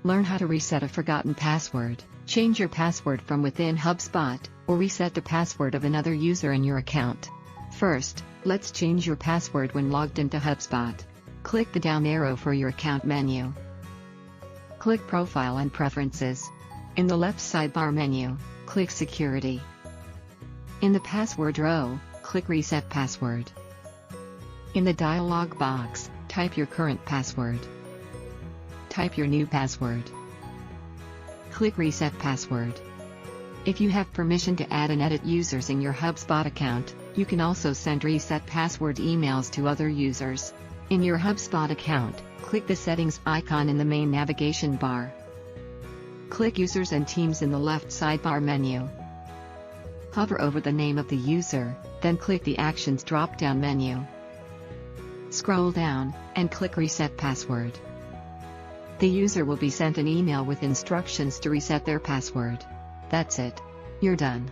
Learn how to reset a forgotten password, change your password from within HubSpot, or reset the password of another user in your account. First, let's change your password when logged into HubSpot. Click the down arrow for your account menu. Click Profile and Preferences. In the left sidebar menu, click Security. In the password row, click Reset Password. In the dialog box, type your current password. Type your new password. Click Reset Password. If you have permission to add and edit users in your HubSpot account, you can also send reset password emails to other users. In your HubSpot account, click the Settings icon in the main navigation bar. Click Users and Teams in the left sidebar menu. Hover over the name of the user, then click the Actions drop-down menu. Scroll down, and click Reset Password. The user will be sent an email with instructions to reset their password. That's it. You're done.